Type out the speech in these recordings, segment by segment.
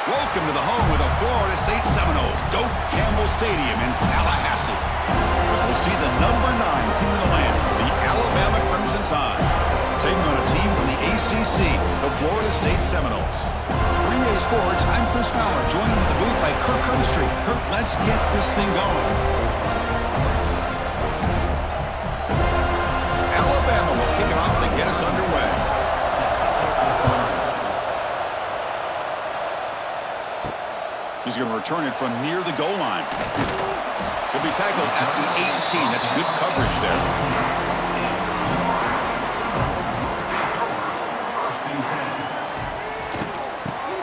Welcome to the home of the Florida State Seminoles, Doak Campbell Stadium in Tallahassee. As we'll see the number 9 team in the land, the Alabama Crimson Tide, taking on a team from the ACC, the Florida State Seminoles. For EA Sports, I'm Chris Fowler, joined in the booth by Kirk Herbstreit. Kirk, let's get this thing going. Alabama will kick it off to get us underway. He's going to return it from near the goal line. He'll be tackled at the 18. That's good coverage there.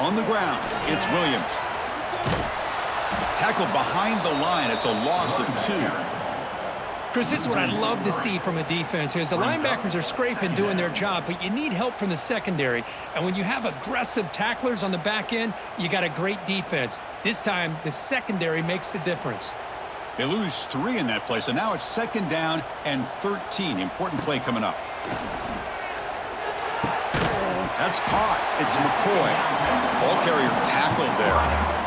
On the ground, it's Williams. Tackled behind the line. It's a loss of 2. Chris, this is what I love to see from a defense is the linebackers are scraping, doing their job, but you need help from the secondary. And when you have aggressive tacklers on the back end, you got a great defense. This time, the secondary makes the difference. They lose 3 in that play, so now it's 2nd down and 13. Important play coming up. That's caught. It's McCoy. Ball carrier tackled there.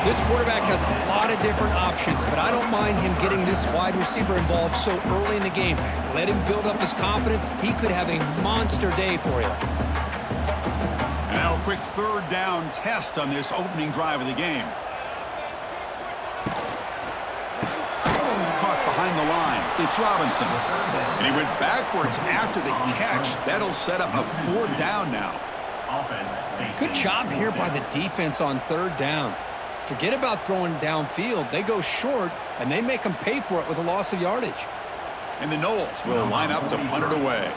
This quarterback has a lot of different options, but I don't mind him getting this wide receiver involved so early in the game. Let him build up his confidence. He could have a monster day for you. And now a quick 3rd down test on this opening drive of the game. Caught behind the line. It's Robinson. And he went backwards after the catch. That'll set up a 4th down now. Good job here by the defense on 3rd down. Forget about throwing downfield. They go short, and they make them pay for it with a loss of yardage. And the Noles will line up to punt it away.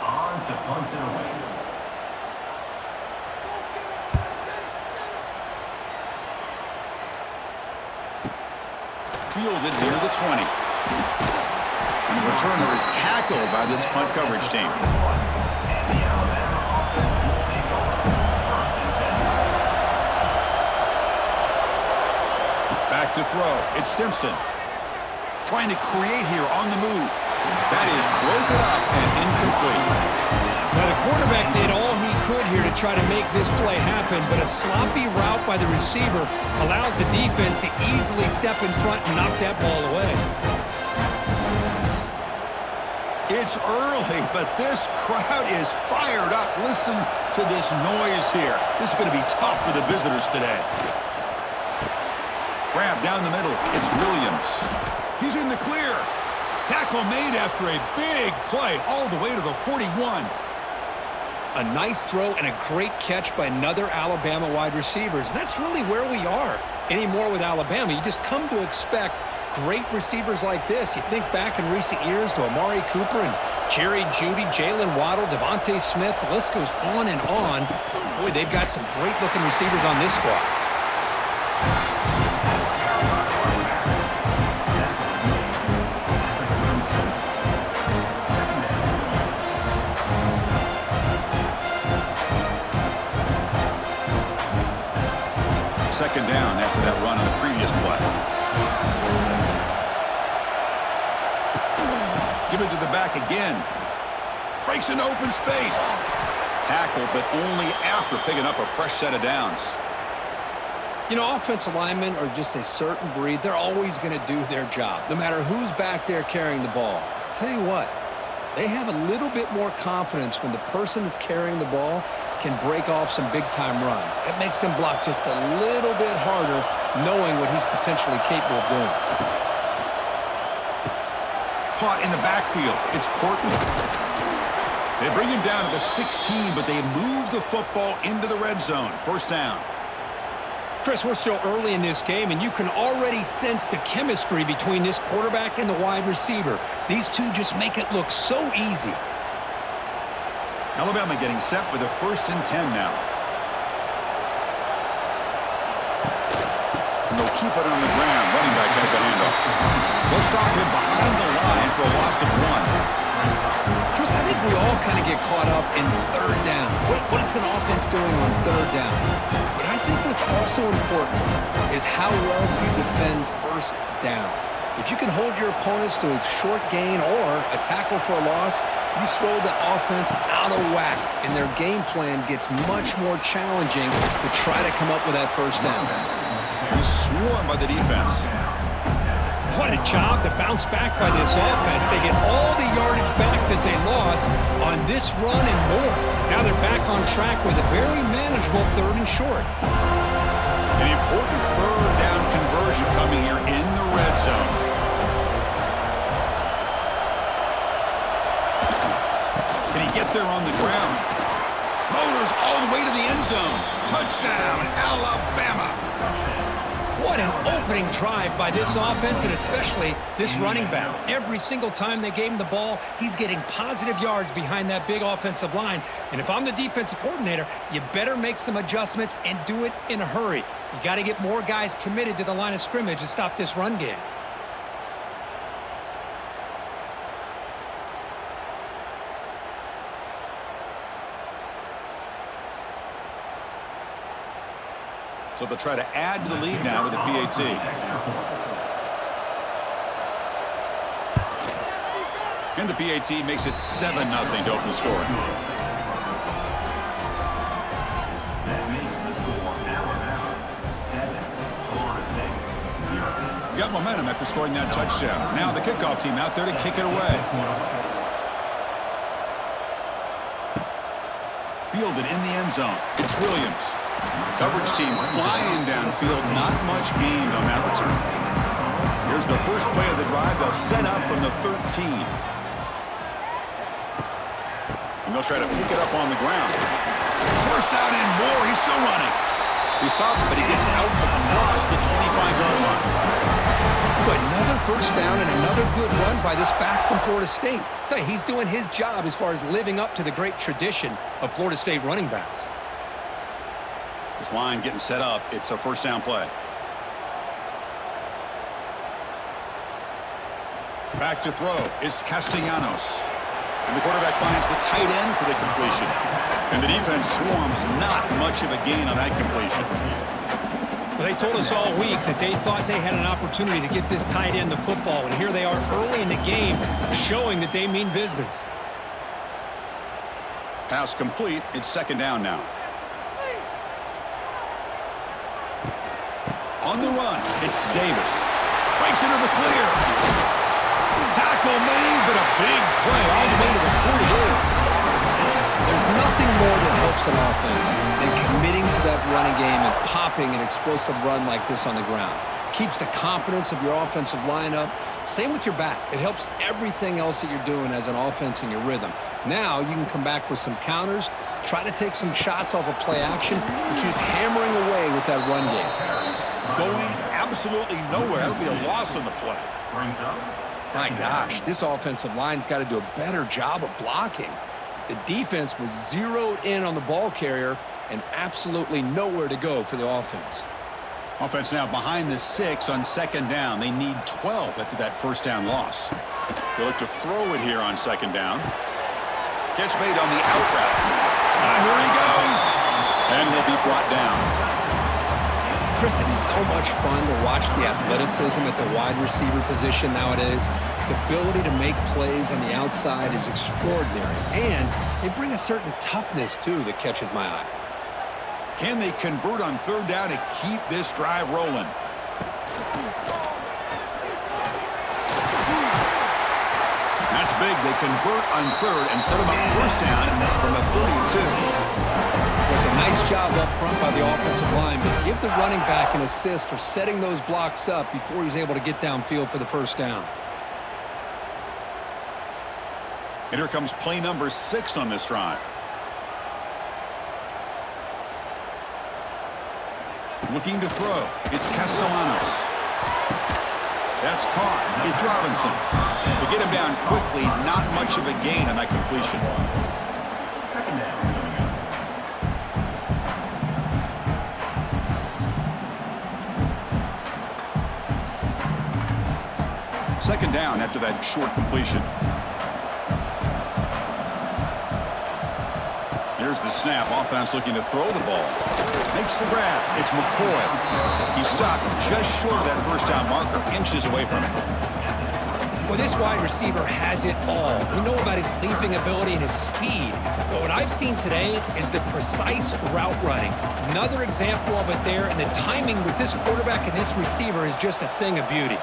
Fielded near the 20. And the returner is tackled by this punt coverage team. Back to throw. It's Simpson. Trying to create here on the move. That is broken up and incomplete. Now the quarterback did all he could here to try to make this play happen, but a sloppy route by the receiver allows the defense to easily step in front and knock that ball away. It's early, but this crowd is fired up. Listen to this noise here. This is going to be tough for the visitors today. Grab down the middle. It's Williams. He's in the clear. Tackle made after a big play all the way to the 41. A nice throw and a great catch by another Alabama wide receivers. And that's really where we are anymore with Alabama. You just come to expect great receivers like this. You think back in recent years to Amari Cooper and Jerry Jeudy, Jalen Waddle, Devontae Smith. The list goes on and on. Boy, they've got some great-looking receivers on this squad. Second down after that run on the previous play. Give it to the back again. Breaks into open space. Tackle, but only after picking up a fresh set of downs. You know, offensive linemen are just a certain breed. They're always going to do their job, no matter who's back there carrying the ball. I'll tell you what, they have a little bit more confidence when the person that's carrying the ball can break off some big-time runs. It makes them block just a little bit harder, knowing what he's potentially capable of doing. Caught in the backfield. It's Horton. They bring him down to the 16, but they move the football into the red zone. 1st down. Chris, we're still early in this game, and you can already sense the chemistry between this quarterback and the wide receiver. These two just make it look so easy. Alabama getting set with a 1st and 10 now. And they'll keep it on the ground. Running back has the handoff. They'll stop him behind the line for a loss of 1. Chris, I think we all kind of get caught up in 3rd down. What is an offense doing on 3rd down? But I think what's also important is how well you defend 1st down. If you can hold your opponents to a short gain or a tackle for a loss, You throw the offense out of whack, and their game plan gets much more challenging to try to come up with that first down. He's swarmed by the defense. What a job to bounce back by this offense. They get all the yardage back that they lost on this run and more. Now they're back on track with a very manageable 3rd and short. An important 3rd down conversion coming here in the red zone. Can he get there on the ground? Motors all the way to the end zone. Touchdown, Alabama. What an opening drive by this offense, and especially this running back. Every single time they gave him the ball, he's getting positive yards behind that big offensive line. And if I'm the defensive coordinator, you better make some adjustments and do it in a hurry. You got to get more guys committed to the line of scrimmage to stop this run game. So they'll try to add to the lead now with the PAT. And the PAT makes it 7-0 to open the score. Got momentum after scoring that touchdown. Now the kickoff team out there to kick it away. Fielded in the end zone. It's Williams. Coverage team flying downfield. Not much gained on that return. Here's the first play of the drive. They'll set up from the 13. And they'll try to pick it up on the ground. First out and more. He's still running. He stopped, but he gets out across the 25-yard line. Another first down and another good run by this back from Florida State. I'll tell you, he's doing his job as far as living up to the great tradition of Florida State running backs. This line getting set up. It's a first down play. Back to throw. It's Castellanos. And the quarterback finds the tight end for the completion. And the defense swarms. Not much of a gain on that completion. Well, they told us all week that they thought they had an opportunity to get this tight end the football. And here they are early in the game showing that they mean business. Pass complete. It's second down now. On the run, it's Davis. Breaks into the clear. Tackle made, but a big play all the way to the 48. There's nothing more that helps an offense than committing to that running game and popping an explosive run like this on the ground. Keeps the confidence of your offensive lineup. Same with your back. It helps everything else that you're doing as an offense in your rhythm. Now you can come back with some counters, try to take some shots off of play action, and keep hammering away with that run game. Going absolutely nowhere. That'll be a loss on the play. My gosh, this offensive line's got to do a better job of blocking. The defense was zeroed in on the ball carrier and absolutely nowhere to go for the offense. Offense now behind the 6 on second down. They need 12 after that first down loss. They look to throw it here on second down. Catch made on the out route. Here he goes. And he'll be brought down. Chris, it's so much fun to watch the athleticism at the wide receiver position nowadays. The ability to make plays on the outside is extraordinary. And they bring a certain toughness, too, that catches my eye. Can they convert on third down to keep this drive rolling? That's big. They convert on third and set them up first down from the 32. It was a nice job up front by the offensive line, but give the running back an assist for setting those blocks up before he's able to get downfield for the first down. And here comes play number 6 on this drive. Looking to throw. It's Castellanos. That's caught. It's Robinson. To get him down quickly, not much of a gain on that completion. Second down after that short completion. Here's the snap. Offense looking to throw the ball. Makes the grab. It's McCoy. He stopped just short of that first down marker, inches away from it. Well, this wide receiver has it all. We know about his leaping ability and his speed. But what I've seen today is the precise route running. Another example of it there, and the timing with this quarterback and this receiver is just a thing of beauty.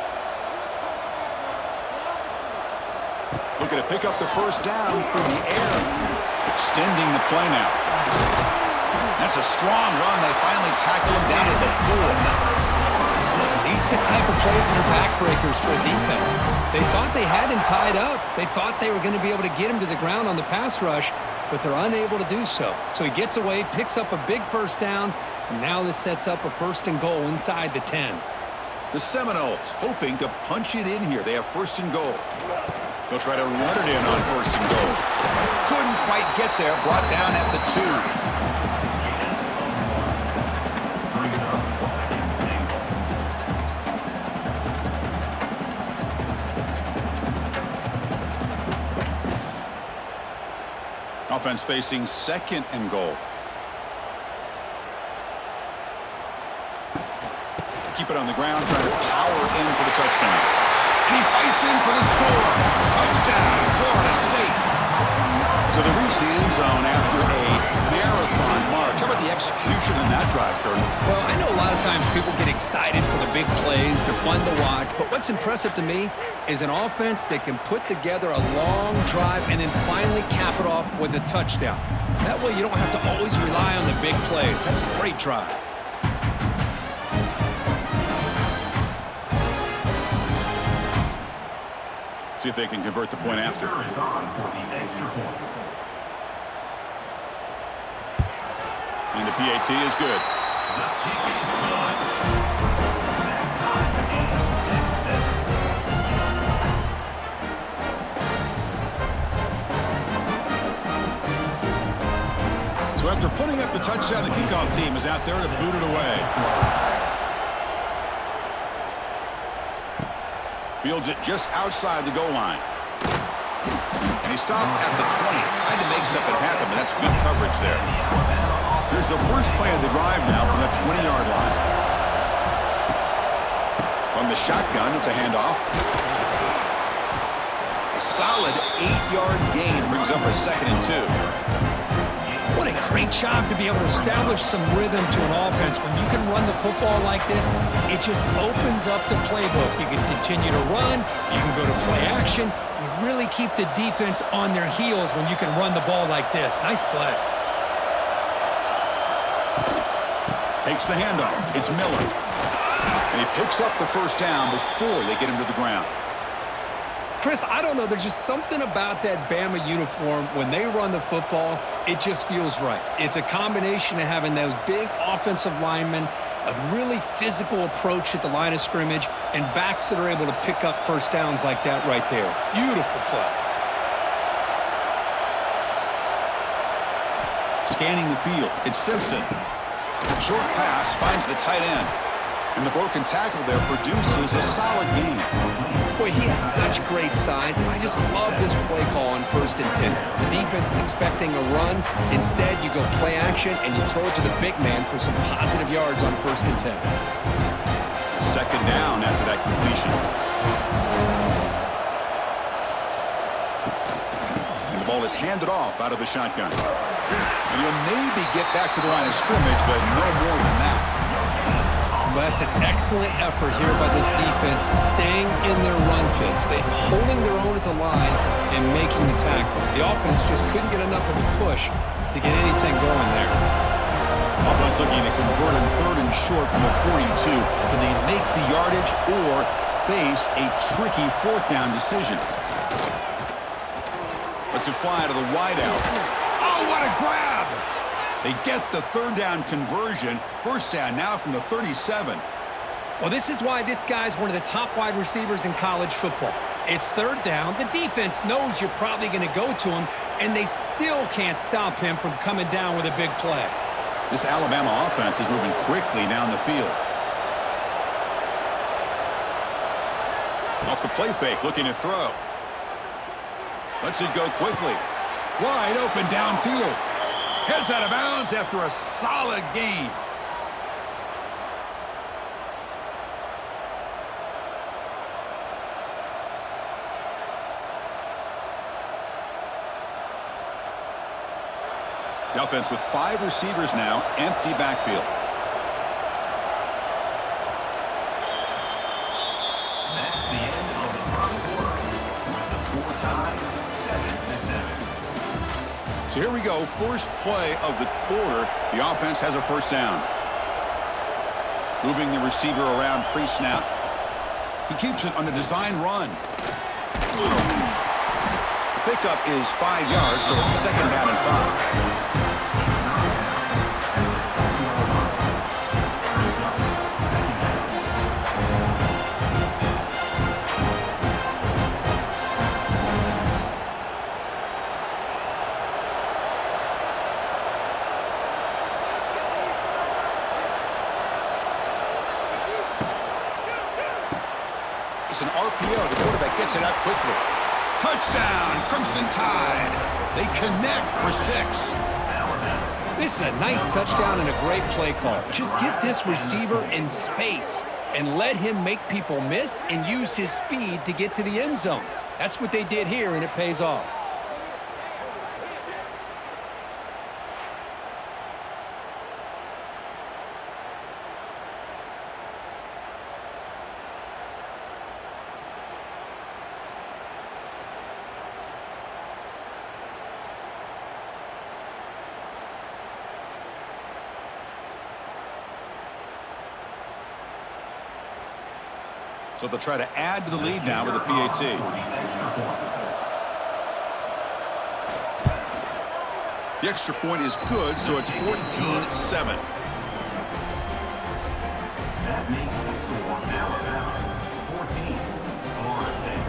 Looking to pick up the first down through the air. Extending the play now. That's a strong run. They finally tackle him down at the 4. These are the type of plays that are backbreakers for a defense. They thought they had him tied up. They thought they were going to be able to get him to the ground on the pass rush, but they're unable to do so. So he gets away, picks up a big first down, and now this sets up a 1st and goal inside the 10. The Seminoles hoping to punch it in here. They have 1st and goal. They'll try to run it in on 1st and goal. Couldn't quite get there. Brought down at the 2. Offense facing 2nd and goal. Keep it on the ground, trying to power in for the touchdown. And he fights in for the score. Touchdown, Florida State. So they reach the end zone after a marathon march. How about the execution in that drive, Kurt? Well, I know a lot of times people get excited for the big plays. They're fun to watch. But what's impressive to me is an offense that can put together a long drive and then finally cap it off with a touchdown. That way you don't have to always rely on the big plays. That's a great drive. See if they can convert the point after. And the PAT is good. So after putting up the touchdown, the kickoff team is out there to boot it away. Fields it just outside the goal line. And he stopped at the 20, trying to make something happen, but that's good coverage there. Here's the first play of the drive now from the 20-yard line. On the shotgun, it's a handoff. A solid 8-yard gain brings up a 2nd and 2. What a great job to be able to establish some rhythm to an offense. When you can run the football like this, it just opens up the playbook. You can continue to run. You can go to play action. You really keep the defense on their heels when you can run the ball like this. Nice play. Takes the handoff. It's Miller. And he picks up the first down before they get him to the ground. Chris, I don't know. There's just something about that Bama uniform. When they run the football, it just feels right. It's a combination of having those big offensive linemen, a really physical approach at the line of scrimmage, and backs that are able to pick up first downs like that right there. Beautiful play. Scanning the field, it's Simpson. Short pass finds the tight end. And the broken tackle there produces a solid gain. Boy, he has such great size. I just love this play call on 1st and 10. The defense is expecting a run. Instead, you go play action, and you throw it to the big man for some positive yards on 1st and 10. 2nd down after that completion. And the ball is handed off out of the shotgun. And you'll maybe get back to the line of scrimmage, but no more than that. Well, that's an excellent effort here by this defense, staying in their run fits. They're holding their own at the line and making the tackle. The offense just couldn't get enough of a push to get anything going there. Offense looking to convert in 3rd and short from the 42. Can they make the yardage or face a tricky 4th down decision? Let's it fly to the wideout. Oh, what a grab! They get the 3rd down conversion. 1st down now from the 37. Well, this is why this guy's one of the top wide receivers in college football. It's 3rd down. The defense knows you're probably going to go to him, and they still can't stop him from coming down with a big play. This Alabama offense is moving quickly down the field. Off the play fake, looking to throw. Lets it go quickly. Wide open downfield. Heads out of bounds after a solid gain. The offense with 5 receivers now, empty backfield. That's the end of the first quarter, with the score tied 7-7. So here we go, first play of the quarter. The offense has a first down. Moving the receiver around pre-snap. He keeps it on a design run. The pickup is 5 yards, so it's second down and 5. It's an RPO. The quarterback gets it out quickly. Touchdown, Crimson Tide. They connect for 6. This is a nice touchdown and a great play call. Just get this receiver in space and let him make people miss and use his speed to get to the end zone. That's what they did here, and it pays off. So they'll try to add to the lead now with a PAT. The extra point is good, so it's 14-7. That makes the score Alabama 14, Florida State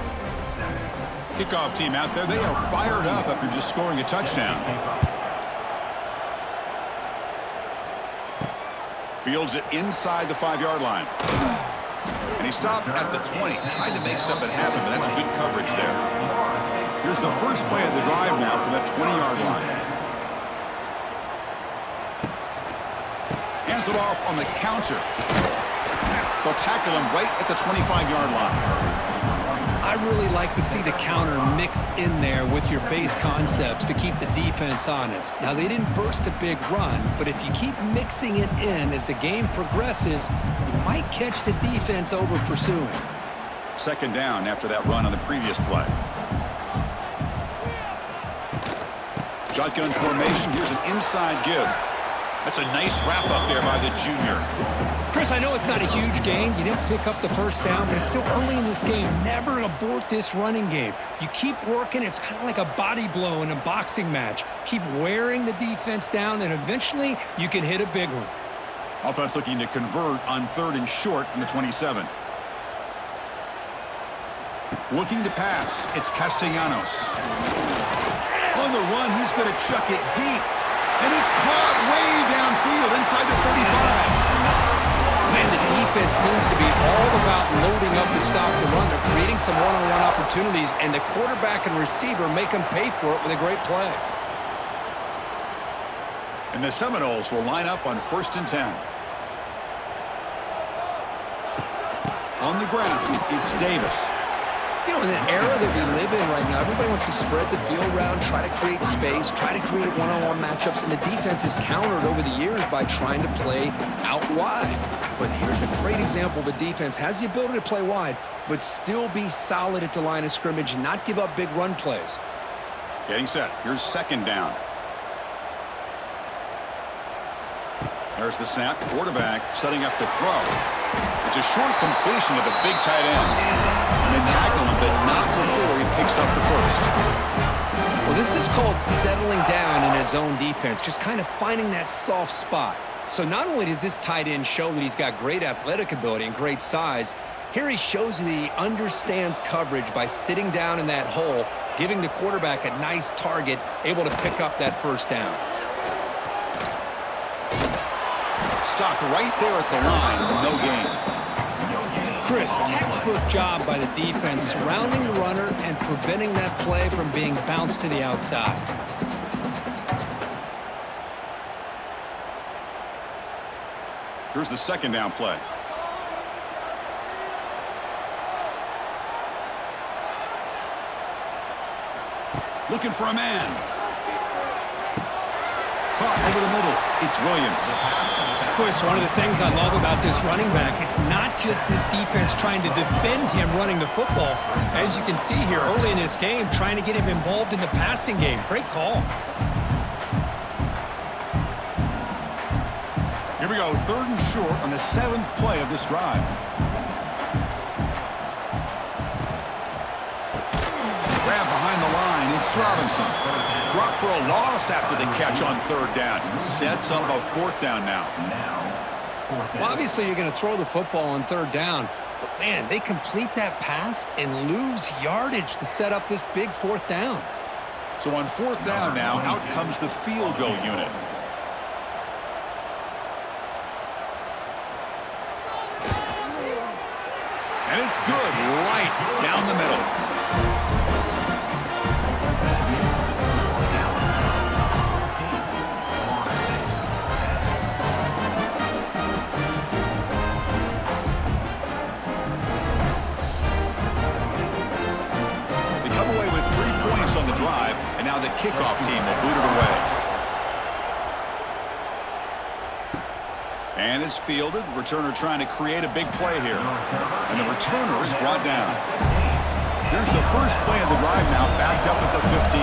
7. Kickoff team out there. They are fired up after just scoring a touchdown. Fields it inside the 5-yard line. And he stopped at the 20. Tried to make something happen, but that's good coverage there. Here's the first play of the drive now from that 20-yard line. Hands it off on the counter. They'll tackle him right at the 25-yard line. I really like to see the counter mixed in there with your base concepts to keep the defense honest. Now, they didn't burst a big run, but if you keep mixing it in as the game progresses, you might catch the defense over pursuing. Second down after that run on the previous play. Shotgun formation. Here's an inside give. That's a nice wrap up there by the junior. Chris, I know it's not a huge gain. You didn't pick up the first down, but it's still early in this game. Never abort this running game. You keep working. It's kind of like a body blow in a boxing match. Keep wearing the defense down, and eventually you can hit a big one. Offense looking to convert on 3rd and short from the 27. Looking to pass. It's Castellanos. On the run, he's going to chuck it deep. And it's caught way downfield inside the 35. Man, the defense seems to be all about loading up to stop the run. They're creating some one-on-one opportunities, and the quarterback and receiver make them pay for it with a great play. And the Seminoles will line up on 1st and 10. On the ground, it's Davis. You know, in the era that we live in right now, everybody wants to spread the field around, try to create space, try to create one-on-one matchups, and the defense is countered over the years by trying to play out wide. But here's a great example of a defense has the ability to play wide, but still be solid at the line of scrimmage and not give up big run plays. Getting set. Here's second down. There's the snap. Quarterback setting up to throw. It's a short completion to the big tight end. And they tackle him, but not before he picks up the first. Well, this is called settling down in his own defense, just kind of finding that soft spot. So not only does this tight end show that he's got great athletic ability and great size, here he shows you that he understands coverage by sitting down in that hole, giving the quarterback a nice target, able to pick up that first down. Stopped right there at the line, no gain. Chris, textbook job by the defense surrounding the runner and preventing that play from being bounced to the outside. Here's the second down play. Looking for a man. caught over the middle. It's Williams. Boy, it's one of the things I love about this running back. It's not just this defense trying to defend him running the football. As you can see here early in this game, trying to get him involved in the passing game. Great call. Here we go, 3rd and short on the 7th play of this drive. Grab behind the line, it's Robinson. Drop for a loss after the catch on 3rd down. Sets up a 4th down now. Well, obviously you're going to throw the football on 3rd down. But, man, they complete that pass and lose yardage to set up this big 4th down. So on 4th down now, out comes the field goal unit. And it's good, right down the middle. They come away with 3 points on the drive, and now the kickoff team will boot it away. And it's fielded. Returner trying to create a big play here. And the returner is brought down. Here's the first play of the drive now, backed up at the 15.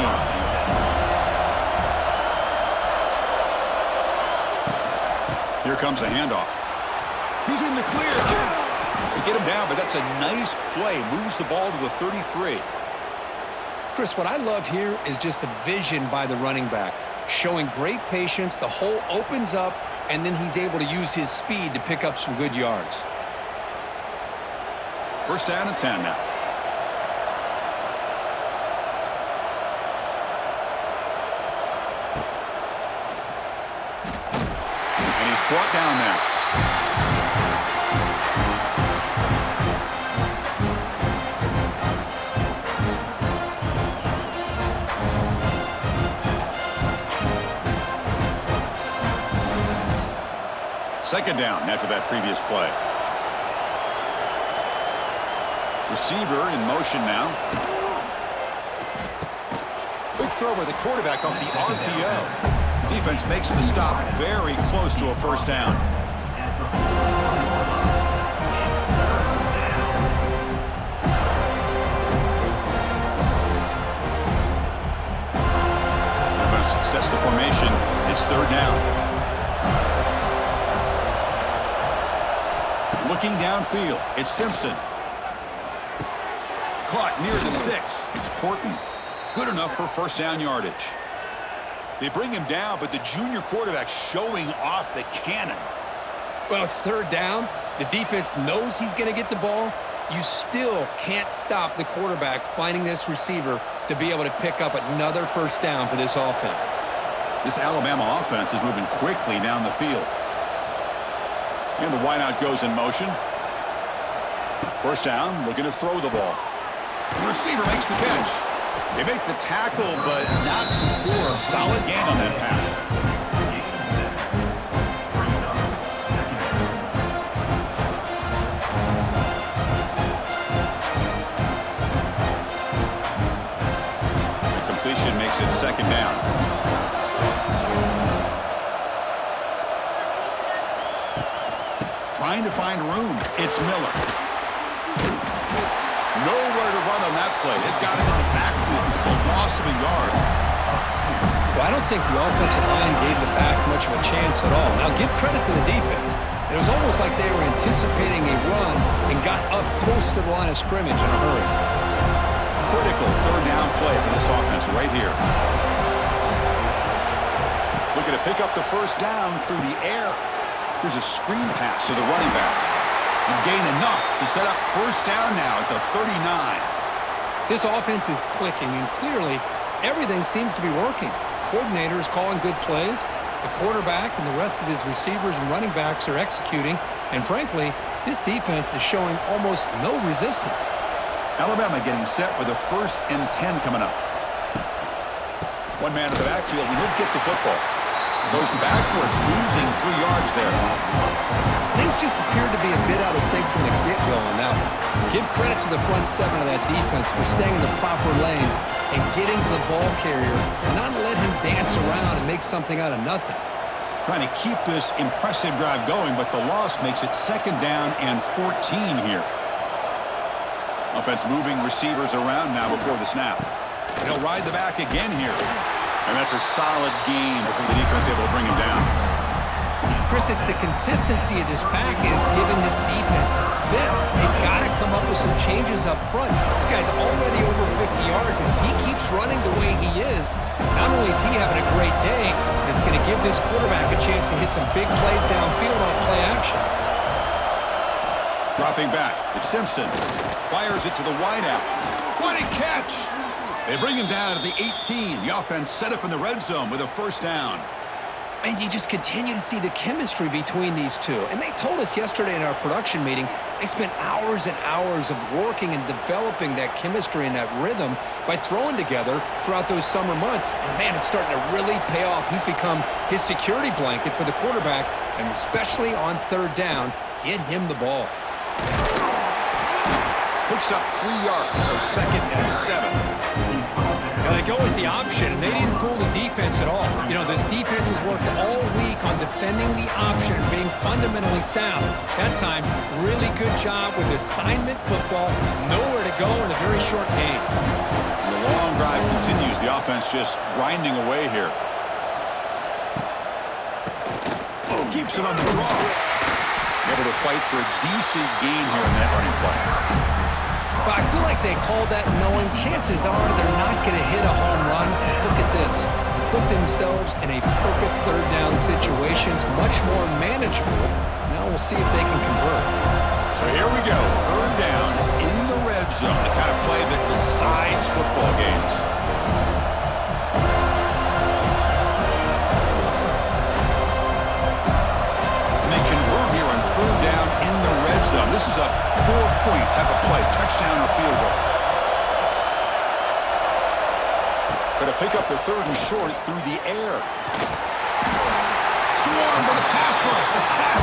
Here comes a handoff. He's in the clear. They get him down, but that's a nice play. Moves the ball to the 33. Chris, what I love here is just the vision by the running back. Showing great patience. The hole opens up, and then he's able to use his speed to pick up some good yards. 1st down and 10 now. And he's brought down there. Second down after that previous play. Receiver in motion now. Big throw by the quarterback off the RPO. Defense makes the stop very close to a 1st down. Defense sets the formation. It's 3rd down. Looking downfield, it's Simpson. Caught near the sticks. It's Horton. Good enough for 1st down yardage. They bring him down, but the junior quarterback showing off the cannon. Well, it's 3rd down. The defense knows he's going to get the ball. You still can't stop the quarterback finding this receiver to be able to pick up another 1st down for this offense. This Alabama offense is moving quickly down the field. And the wideout goes in motion. 1st down, looking to throw the ball. The receiver makes the catch. They make the tackle, but not before a solid gain on that pass. The completion makes it 2nd down. Trying to find room. It's Miller. Nowhere to run on that play. They've got him in the backfield. It's a loss of a yard. Well, I don't think the offensive line gave the back much of a chance at all. Now, give credit to the defense. It was almost like they were anticipating a run and got up close to the line of scrimmage in a hurry. Critical 3rd down play for this offense right here. Looking to pick up the 1st down through the air. Here's a screen pass to the running back. And gain enough to set up 1st down now at the 39. This offense is clicking, and clearly everything seems to be working. The coordinator is calling good plays. The quarterback and the rest of his receivers and running backs are executing. And frankly, this defense is showing almost no resistance. Alabama getting set with a 1st and 10 coming up. One man in the backfield, and he'll get the football. Goes backwards, losing 3 yards there. Things just appeared to be a bit out of sync from the get-go on that one. Give credit to the front seven of that defense for staying in the proper lanes and getting to the ball carrier, not let him dance around and make something out of nothing. Trying to keep this impressive drive going, but the loss makes it 2nd down and 14 here. Offense moving receivers around now before the snap. He'll ride the back again here. And that's a solid gain before the defense able to bring him down. Chris, it's the consistency of this pack is giving this defense fits. They've got to come up with some changes up front. This guy's already over 50 yards, and if he keeps running the way he is, not only is he having a great day, but it's going to give this quarterback a chance to hit some big plays downfield off play action. Dropping back, it's Simpson. Fires it to the wideout. What a catch! They bring him down at the 18. The offense set up in the red zone with a 1st down. And you just continue to see the chemistry between these two. And they told us yesterday in our production meeting, they spent hours and hours of working and developing that chemistry and that rhythm by throwing together throughout those summer months. And, man, it's starting to really pay off. He's become his security blanket for the quarterback, and especially on 3rd down, get him the ball. Picks up 3 yards, so 2nd and 7. Now they go with the option, and they didn't fool the defense at all. You know, this defense has worked all week on defending the option, being fundamentally sound. That time, really good job with assignment football. Nowhere to go in a very short game. The long drive continues. The offense just grinding away here. Keeps it on the draw. Able to fight for a decent gain here in that running play. But I feel like they called that knowing chances are they're not going to hit a home run. And look at this. Put themselves in a perfect 3rd down situation. It's much more manageable. Now we'll see if they can convert. So here we go. 3rd down in the red zone. The kind of play that decides football games. And they convert here on 3rd down in the red zone. This is a 4-point type of play, touchdown or field goal. Going to pick up the 3rd and short through the air. Swarm with a pass rush, a sack.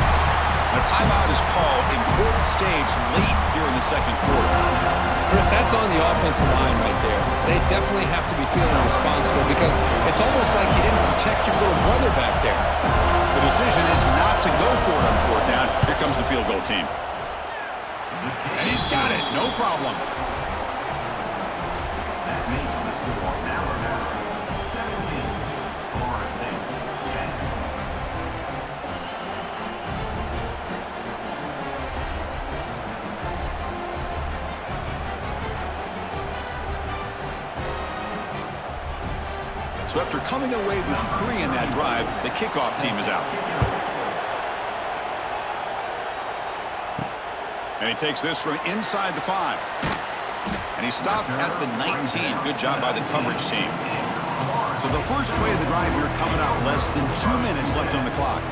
A timeout is called. Important stage late here in the 2nd quarter. Chris, that's on the offensive line right there. They definitely have to be feeling responsible because it's almost like you didn't protect your little brother back there. The decision is not to go for it on 4th down. Here comes the field goal team. And he's got it, no problem. That makes the score Alabama 17, Florida State 10. So after coming away with 3 in that drive, the kickoff team is out. And he takes this from inside the 5. And he stopped at the 19. Good job by the coverage team. So the first play of the drive here coming out. Less than 2 minutes left on the clock.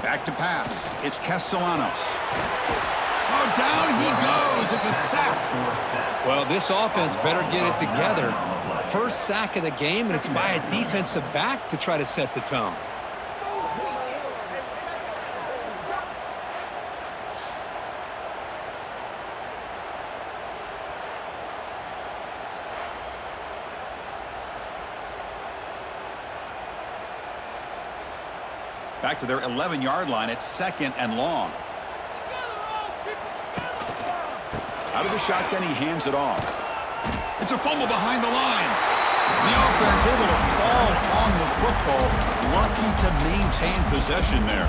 Back to pass. It's Castellanos. Oh, down he goes. It's a sack. Well, this offense better get it together. First sack of the game, and it's by a defensive back to try to set the tone. Back to their 11-yard line at 2nd and long. Out of the shotgun, he hands it off. It's a fumble behind the line. The offense able to fall on the football. Lucky to maintain possession there.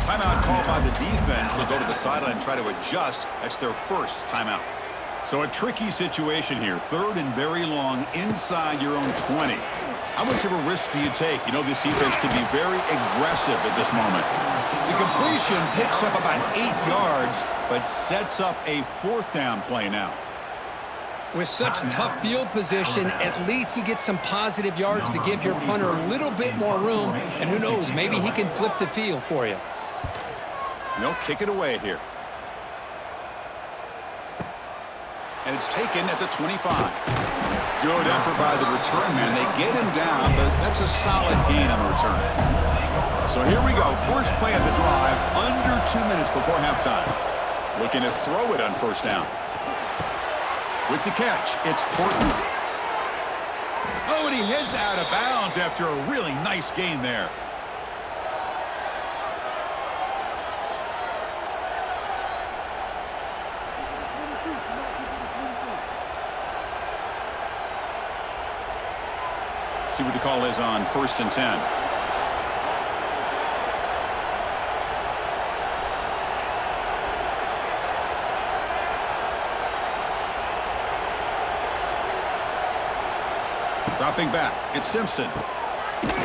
Timeout called by the defense. They'll go to the sideline and try to adjust. That's their first timeout. So a tricky situation here. 3rd and very long inside your own 20. How much of a risk do you take? You know, this defense can be very aggressive at this moment. The completion picks up about 8 yards, but sets up a 4th down play now. With such tough field position, at least you get some positive yards to give your punter a little bit more room. And who knows, maybe he can flip the field for you. They'll kick it away here. And it's taken at the 25. Good effort by the return man. They get him down, but that's a solid gain on the return. So here we go. First play of the drive, under 2 minutes before halftime. Looking to throw it on first down. With the catch, it's Portland. Oh, and he heads out of bounds after a really nice gain there. See what the call is on 1st and 10. Dropping back, it's Simpson.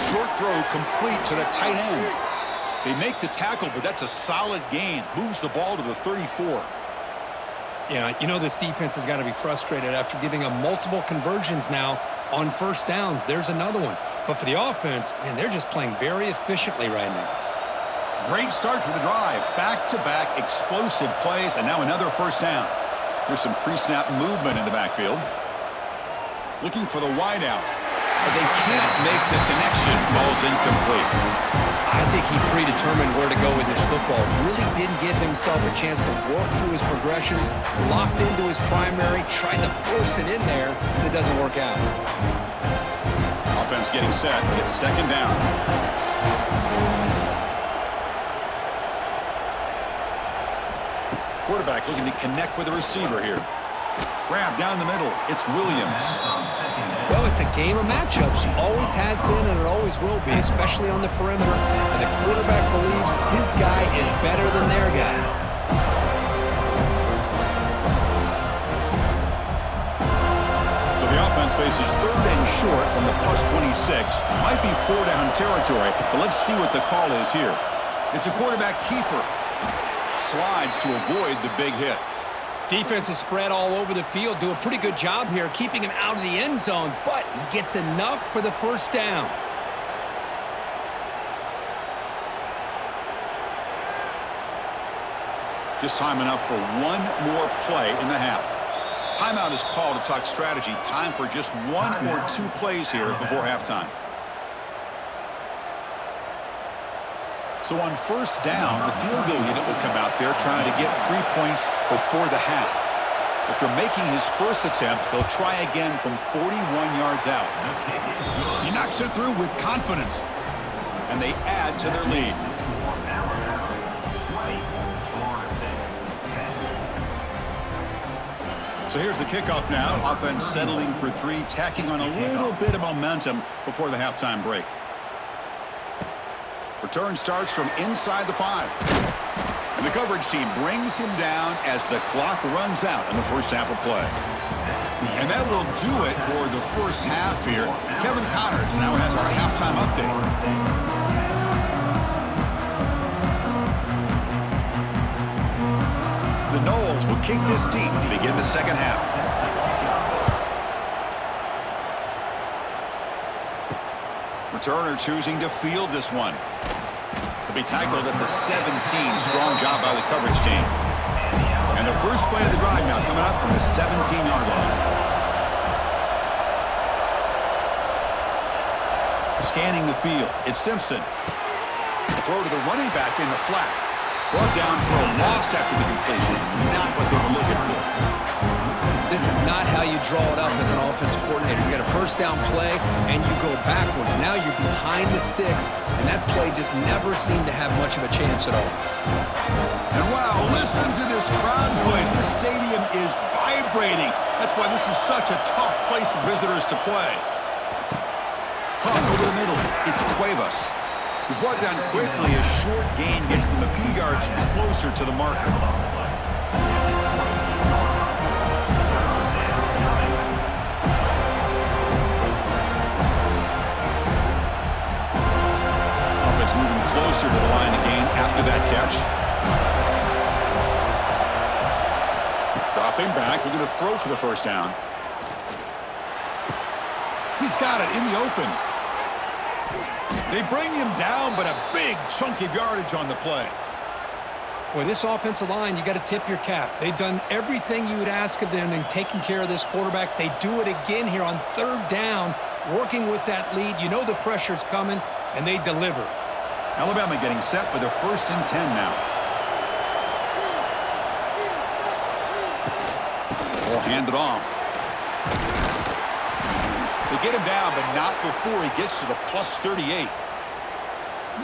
Short throw complete to the tight end. They make the tackle, but that's a solid gain. Moves the ball to the 34. Yeah, you know this defense has got to be frustrated after giving them multiple conversions now on first downs. There's another one. But for the offense, man, they're just playing very efficiently right now. Great start to the drive. Back-to-back explosive plays, and now another first down. There's some pre-snap movement in the backfield. Looking for the wideout. But they can't make the connection. Ball's incomplete. I think he predetermined where to go with his football. Really didn't give himself a chance to work through his progressions, locked into his primary, tried to force it in there, and it doesn't work out. Offense getting set. It's second down. Quarterback looking to connect with the receiver here. Grab down the middle. It's Williams. Well, it's a game of matchups. Always has been and it always will be, especially on the perimeter. And the quarterback believes his guy is better than their guy. So the offense faces 3rd and short from the +26. Might be 4-down territory, but let's see what the call is here. It's a quarterback keeper. Slides to avoid the big hit. Defense is spread all over the field. Do a pretty good job here keeping him out of the end zone, but he gets enough for the first down. Just time enough for one more play in the half. Timeout is called to talk strategy. Time for just 1 or 2 plays here before halftime. So on first down, the field goal unit will come out there trying to get 3 points before the half. After making his first attempt, he'll try again from 41 yards out. He knocks it through with confidence, and they add to their lead. So here's the kickoff now. Offense settling for 3, tacking on a little bit of momentum before the halftime break. Return starts from inside the 5. And the coverage team brings him down as the clock runs out in the first half of play. And that will do it for the first half here. Kevin Connors now has our halftime update. The Noles will kick this deep to begin the second half. Returner choosing to field this one. He'll be tackled at the 17. Strong job by the coverage team. And the first play of the drive now coming up from the 17-yard line. Scanning the field, it's Simpson. Throw to the running back in the flat. Brought down for a loss after the completion. Not what they were looking for. This is not how you draw it up as an offensive coordinator. You got a first down play, and you go backwards. Now you're behind the sticks, and that play just never seemed to have much of a chance at all. And wow, listen to this crowd noise. This stadium is vibrating. That's why this is such a tough place for visitors to play. Caught over the middle. It's Cuevas. He's brought down quickly. A short gain gets them a few yards closer to the marker. Offense moving closer to the line of gain after that catch. Dropping back. We're going to throw for the first down. He's got it in the open. They bring him down, but a big chunk of yardage on the play. Boy, this offensive line, you got to tip your cap. They've done everything you would ask of them in taking care of this quarterback. They do it again here on third down, working with that lead. You know the pressure's coming, and they deliver. Alabama getting set with a 1st and 10 now. Ball handed off. They get him down, but not before he gets to the plus 38.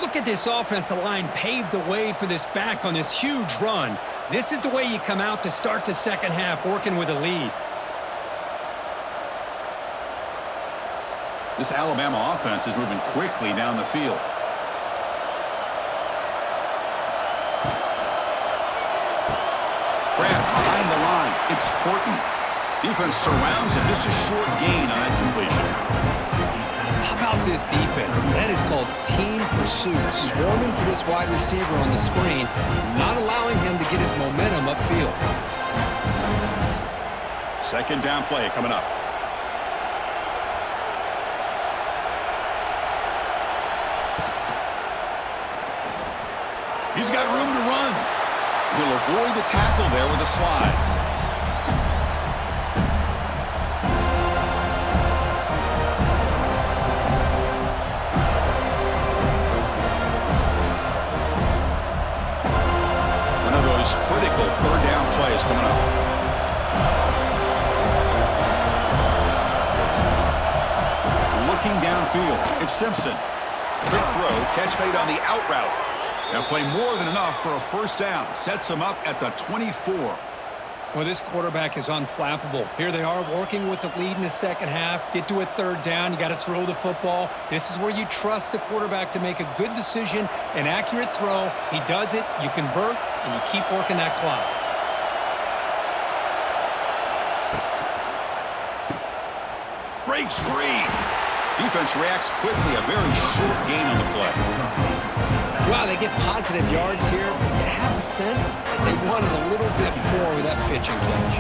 Look at this offensive line paved the way for this back on this huge run. This is the way you come out to start the second half, working with a lead. This Alabama offense is moving quickly down the field. Grab behind the line. It's Horton. Defense surrounds him. Just a short gain on that completion. How about this defense? That is called team pursuit. Swarming to this wide receiver on the screen, not allowing him to get his momentum upfield. 2nd down play coming up. He's got room to run. He'll avoid the tackle there with a slide. One of those critical 3rd down plays coming up. Looking downfield, it's Simpson. Quick throw, catch made on the out route. Now play more than enough for a 1st down. Sets him up at the 24. Well, this quarterback is unflappable. Here they are working with the lead in the second half. Get to a 3rd down. You got to throw the football. This is where you trust the quarterback to make a good decision, an accurate throw. He does it, you convert, and you keep working that clock. Breaks free. Defense reacts quickly. A very short gain on the play. Wow, they get positive yards here. You have a sense they wanted a little bit more with that pitch and catch.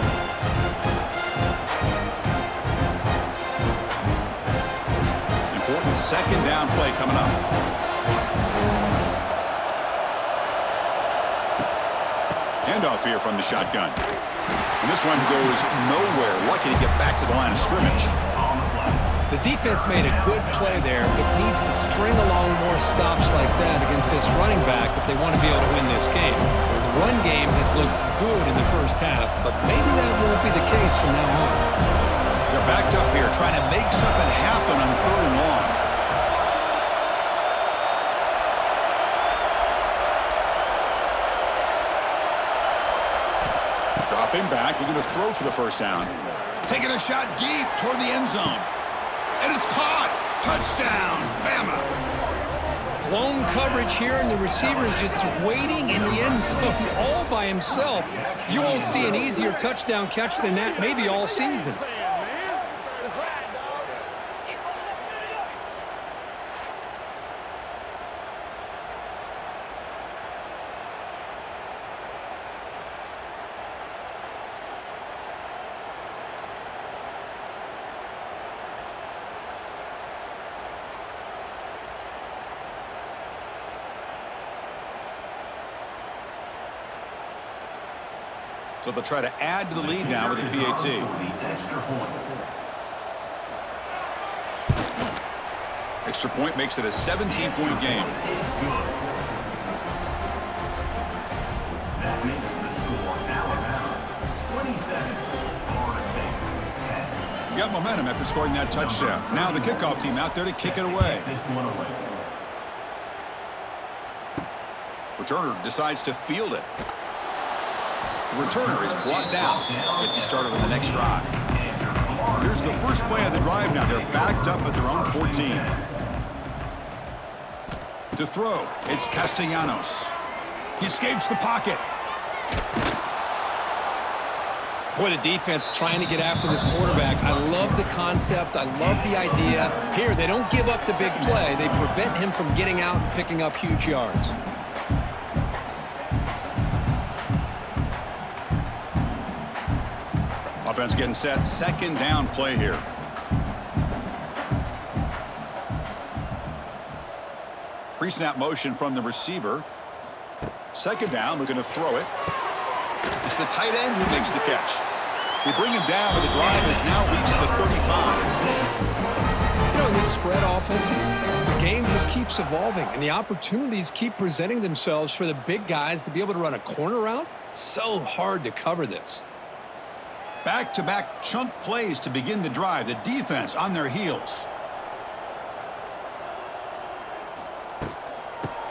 Important 2nd down play coming up. Handoff here from the shotgun. And this one goes nowhere. Lucky to get back to the line of scrimmage. The defense made a good play there, but needs to string along more stops like that against this running back if they want to be able to win this game. The run game has looked good in the 1st half, but maybe that won't be the case from now on. They're backed up here trying to make something happen on 3rd and long. Dropping back, they're going to throw for the 1st down. Taking a shot deep toward the end zone. And it's caught. Touchdown, Bama. Blown coverage here, and the receiver is just waiting in the end zone all by himself. You won't see an easier touchdown catch than that maybe all season. So they'll try to add to the lead now with a PAT. Extra point makes it a 17-point game. That makes the score Alabama 27, Florida State 10. You got momentum after scoring that touchdown. Now the kickoff team out there to kick it away. This one away. Returner decides to field it. The returner is brought down. Gets you started on the next drive. Here's the first play of the drive now. They're backed up at their own 14. To throw, it's Castellanos. He escapes the pocket. Boy, the defense trying to get after this quarterback. I love the concept. I love the idea. Here, they don't give up the big play. They prevent him from getting out and picking up huge yards. Offense getting set. 2nd down play here. Pre-snap motion from the receiver. 2nd down, looking to throw it. It's the tight end who makes the catch. They bring him down, but the drive has now reached the 35. You know, in these spread offenses, the game just keeps evolving, and the opportunities keep presenting themselves for the big guys to be able to run a corner route. So hard to cover this. Back-to-back chunk plays to begin the drive. The defense on their heels.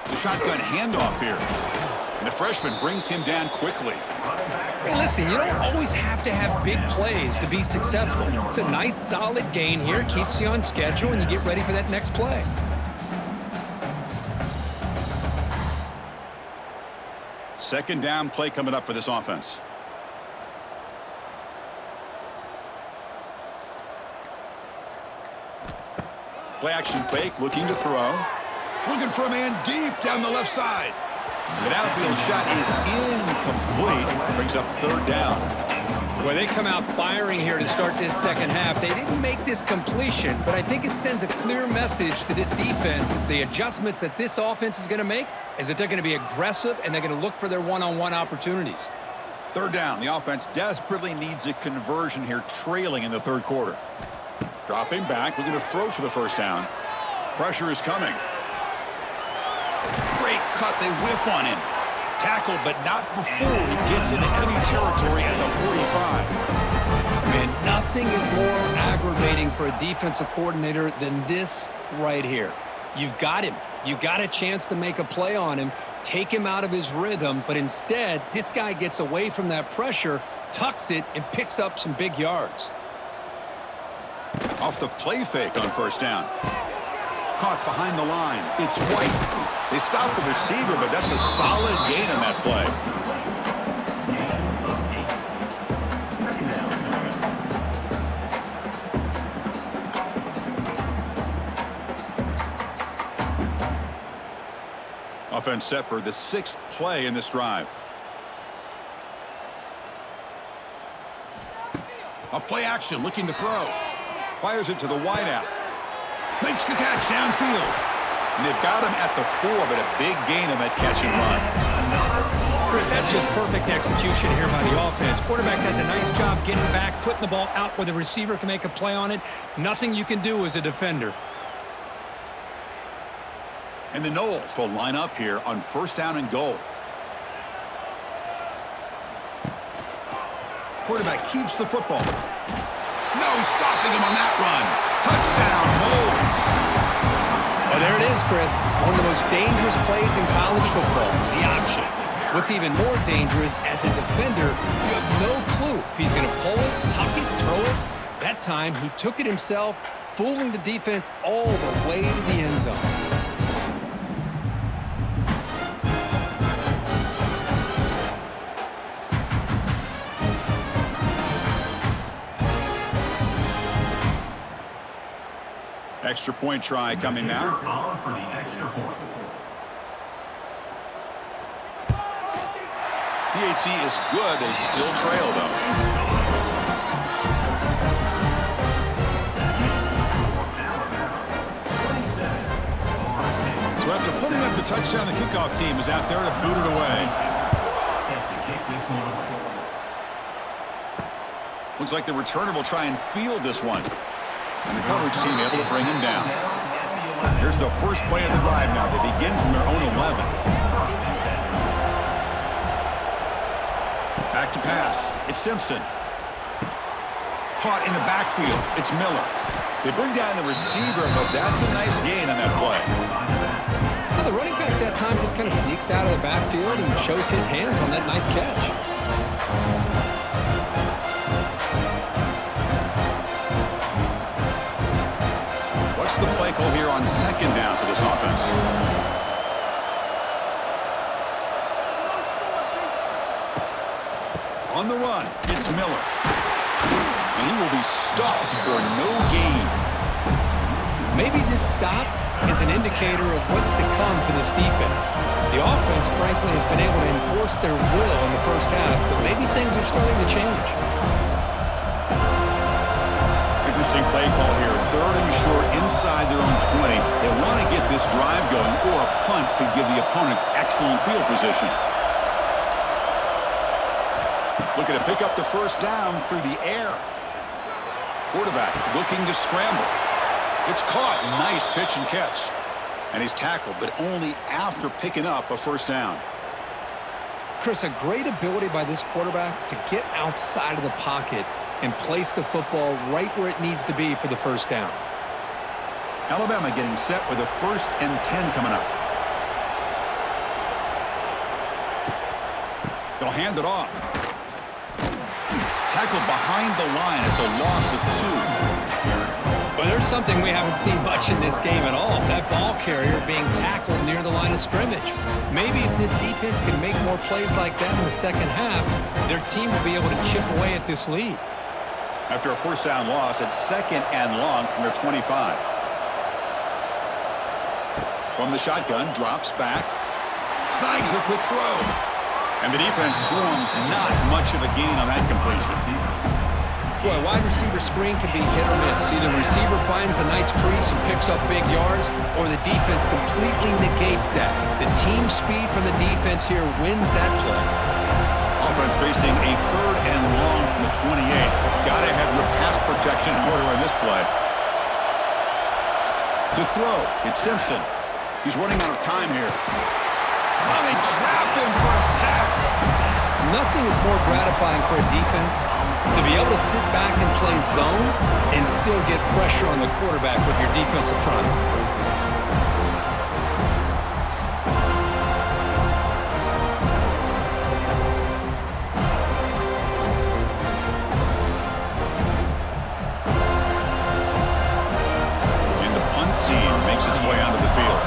The shotgun handoff here. And the freshman brings him down quickly. Hey, listen, you don't always have to have big plays to be successful. It's a nice, solid gain here. Keeps you on schedule, and you get ready for that next play. Second down play coming up for this offense. Play action fake, looking to throw. Looking for a man deep down the left side. The downfield shot is incomplete. Brings up third down. Well, they come out firing here to start this second half. They didn't make this completion, but I think it sends a clear message to this defense that the adjustments that this offense is going to make is that they're going to be aggressive and they're going to look for their one-on-one opportunities. Third down. The offense desperately needs a conversion here, trailing in the third quarter. Dropping back, looking to throw for the first down. Pressure is coming. Great cut, they whiff on him. Tackled, but not before he gets into enemy territory at the 45. Man, nothing is more aggravating for a defensive coordinator than this right here. You've got him. You got a chance to make a play on him, take him out of his rhythm, but instead, this guy gets away from that pressure, tucks it, and picks up some big yards. Off the play fake on first down. Caught behind the line. It's White. They stop the receiver, but that's a solid gain on that play. Offense set for the sixth play in this drive. A play action, looking to throw. Fires it to the wideout. Makes the catch downfield. And they've got him at the 4, but a big gain on that catch and run. Chris, that's just perfect execution here by the offense. Quarterback does a nice job getting back, putting the ball out where the receiver can make a play on it. Nothing you can do as a defender. And the Noles will line up here on first down and goal. Quarterback keeps the football. No stopping him on that run. Touchdown, Noles. Oh, there it is, Chris. One of the most dangerous plays in college football, the option. What's even more dangerous, as a defender, you have no clue if he's going to pull it, tuck it, throw it. That time, he took it himself, fooling the defense all the way to the end zone. Extra point try coming now. For the extra point. PHC is good. They still trail, though. So after putting up the touchdown, the kickoff team is out there to boot it away. Set to kick this one away. Looks like the returner will try and field this one. And the coverage team able to bring him down. Here's the first play of the drive now. They begin from their own 11. Back to pass. It's Simpson. Caught in the backfield. It's Miller. They bring down the receiver, but that's a nice gain on that play. Now, the running back that time just kind of sneaks out of the backfield and shows his hands on that nice catch. The play call here on second down for this offense. On the run, it's Miller. And he will be stuffed for no gain. Maybe this stop is an indicator of what's to come for this defense. The offense, frankly, has been able to enforce their will in the first half, but maybe things are starting to change. Interesting play call here. Third and short inside their own 20. They want to get this drive going, or a punt could give the opponents excellent field position. Looking to pick up the first down through the air. Quarterback looking to scramble. It's caught. Nice pitch and catch. And he's tackled, but only after picking up a first down. Chris, a great ability by this quarterback to get outside of the pocket and place the football right where it needs to be for the first down. Alabama getting set with a 1st and 10 coming up. They'll hand it off. Tackled behind the line. It's a loss of 2. Well, there's something we haven't seen much in this game at all. That ball carrier being tackled near the line of scrimmage. Maybe if this defense can make more plays like that in the second half, their team will be able to chip away at this lead. After a first down loss, it's 2nd and long from their 25. From the shotgun, drops back. Snags a quick throw. And the defense swarms. Not much of a gain on that completion. Boy, a wide receiver screen can be hit or miss. Either the receiver finds a nice crease and picks up big yards, or the defense completely negates that. The team speed from the defense here wins that play. Offense facing a 3rd and long from the 28. Got to have your pass protection in order in this play. To throw, it's Simpson. He's running out of time here. Oh, they trap him for a sack. Nothing is more gratifying for a defense to be able to sit back and play zone and still get pressure on the quarterback with your defensive front. And the punt team makes its way onto the field.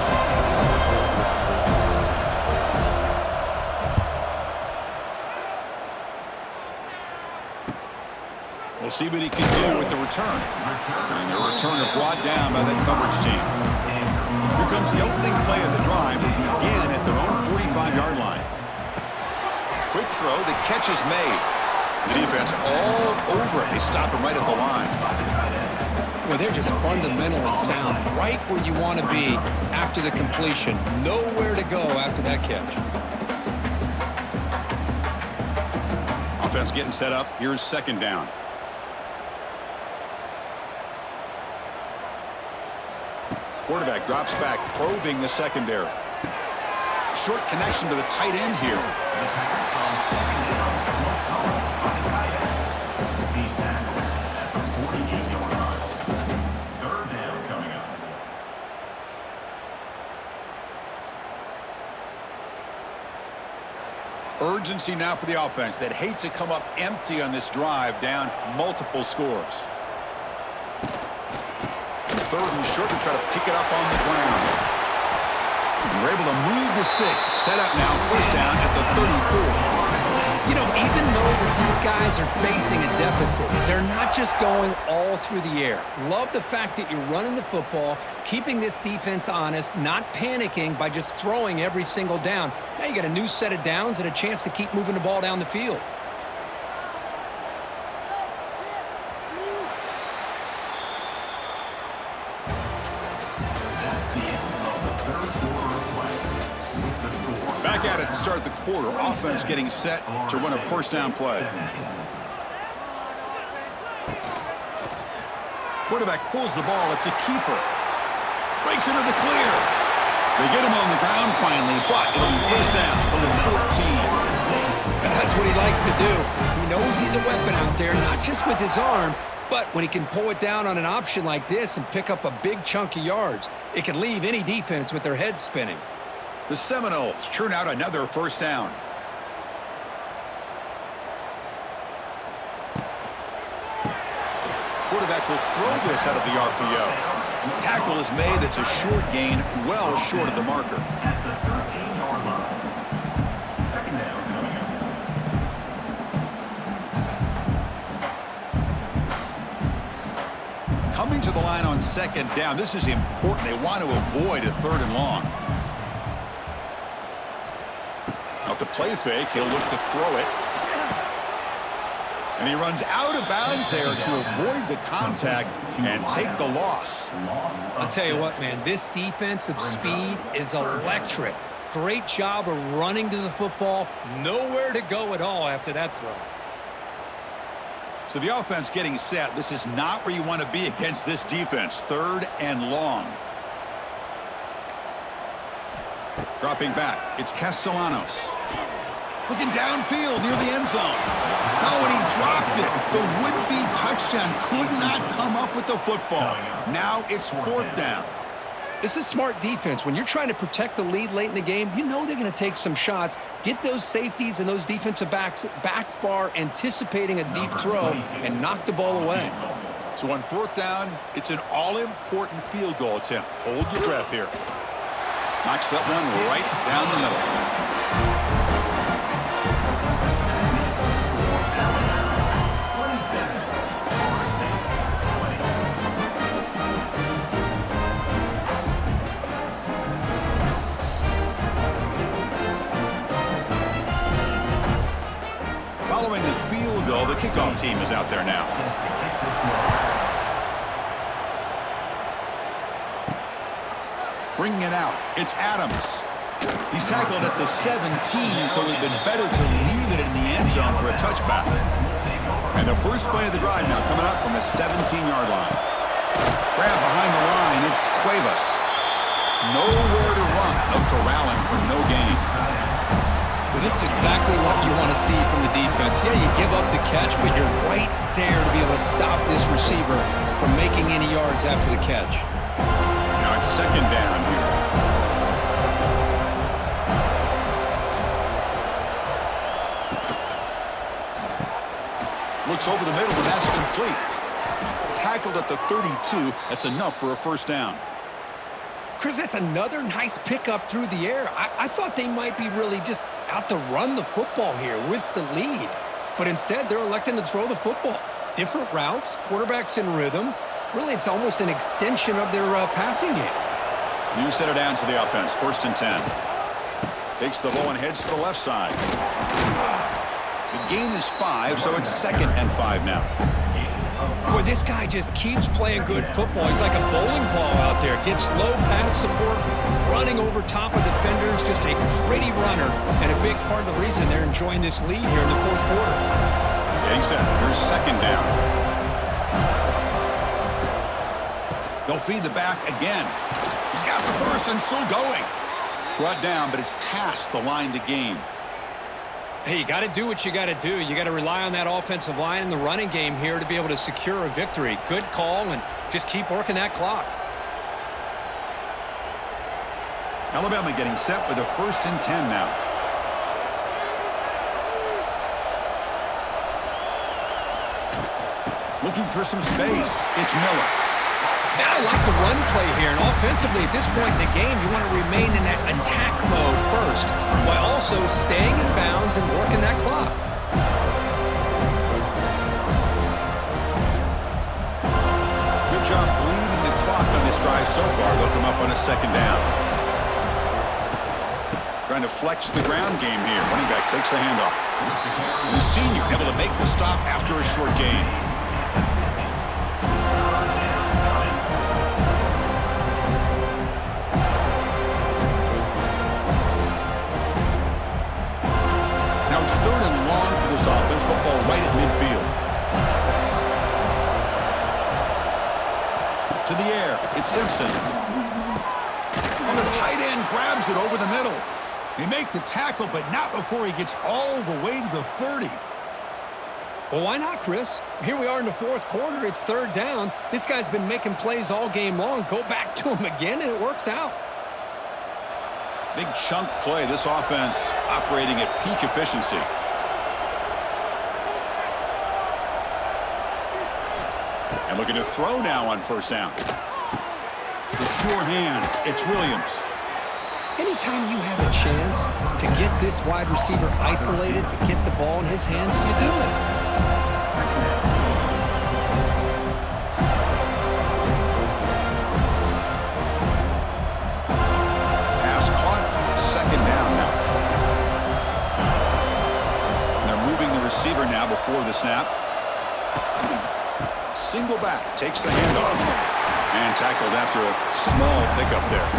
We'll see what he can do with the return. And the returner brought down by that coverage team. Here comes the opening play of the drive. They begin at their own 45-yard line. Quick throw. The catch is made. The defense all over it. They stop him right at the line. Well, they're just fundamentally sound. Right where you want to be after the completion. Nowhere to go after that catch. Offense getting set up. Here's 2nd down. Quarterback drops back, probing the secondary. Short connection to the tight end here. Urgency now for the offense that hate to come up empty on this drive, down multiple scores. 3rd and short to try to pick it up on the ground. And we're able to move the sticks. Set up now, 1st down at the 34. You know, even though that these guys are facing a deficit, they're not just going all through the air. Love the fact that you're running the football, keeping this defense honest, not panicking by just throwing every single down. Now you got a new set of downs and a chance to keep moving the ball down the field. Back at it to start the quarter. Offense getting set to run a 1st down play. Quarterback pulls the ball. It's a keeper. Breaks into the clear. They get him on the ground finally, but it'll be 1st down from the 14. And that's what he likes to do. He knows he's a weapon out there, not just with his arm, but when he can pull it down on an option like this and pick up a big chunk of yards, it can leave any defense with their head spinning. The Seminoles churn out another 1st down. Quarterback will throw this out of the RPO. Tackle is made. It's a short gain, well short of the marker. At the 13-yard line. 2nd down coming up. Coming to the line on 2nd down. This is important. They want to avoid a 3rd and long. Off the play fake, he'll look to throw it. And he runs out of bounds there to avoid the contact and take the loss. I'll tell you what, man, this defensive speed is electric. Great job of running to the football. Nowhere to go at all after that throw. So the offense getting set. This is not where you want to be against this defense. 3rd and long. Dropping back. It's Castellanos. Looking downfield near the end zone. Oh, and he dropped it. The would-be touchdown could not come up with the football. Now it's 4th down. This is smart defense. When you're trying to protect the lead late in the game, you know they're going to take some shots, get those safeties and those defensive backs back far, anticipating a deep throw, and knock the ball away. So on 4th down, it's an all-important field goal attempt. Hold your breath here. Knocks that one right down the middle. Following the field goal, the kickoff team is out there now. Bringing it out, it's Adams. He's tackled at the 17, so it would have been better to leave it in the end zone for a touchback. And the first play of the drive now coming up from the 17-yard line. Grab behind the line, it's Cuevas. Nowhere to run. They'll corral him for no gain. Well, this is exactly what you want to see from the defense. Yeah, you give up the catch, but you're right there to be able to stop this receiver from making any yards after the catch. Now it's 2nd down here. Looks over the middle, and that's complete. Tackled at the 32. That's enough for a 1st down. Chris, that's another nice pickup through the air. I thought they might be really just out to run the football here with the lead. But instead, they're electing to throw the football. Different routes, quarterbacks in rhythm. Really, it's almost an extension of their passing game. New set of downs for the offense. 1st and 10. Takes the ball and heads to the left side. The gain is 5, so it's 2nd and 5 now. Boy, this guy just keeps playing good football. He's like a bowling ball out there. Gets low pad support, running over top of defenders. Just a gritty runner, and a big part of the reason they're enjoying this lead here in the 4th quarter. Getting set. Here's 2nd down. They'll feed the back again. He's got the first and still going. Brought down, but it's past the line to gain. Hey, you got to do what you got to do. You got to rely on that offensive line in the running game here to be able to secure a victory. Good call, and just keep working that clock. Alabama getting set with a 1st and 10 now. Looking for some space. It's Miller. Now I like the run play here, and offensively at this point in the game, you want to remain in that attack mode first, while also staying in bounds and working that clock. Good job bleeding the clock on this drive so far. They'll come up on a 2nd down. Trying to flex the ground game here. Running back takes the handoff. The senior able to make the stop after a short gain. Now it's 3rd and long for this offense. Football right at midfield. To the air. It's Simpson. On the tight end, grabs it over the middle. They make the tackle, but not before he gets all the way to the 30. Well, why not, Chris? Here we are in the 4th quarter. It's 3rd down. This guy's been making plays all game long. Go back to him again, and it works out. Big chunk play. This offense operating at peak efficiency. And looking to throw now on 1st down. The sure hands. It's Williams. Anytime you have a chance to get this wide receiver isolated and get the ball in his hands, you do it. Pass caught. 2nd down now. They're moving the receiver now before the snap. Single back. Takes the handoff. And tackled after a small pickup there.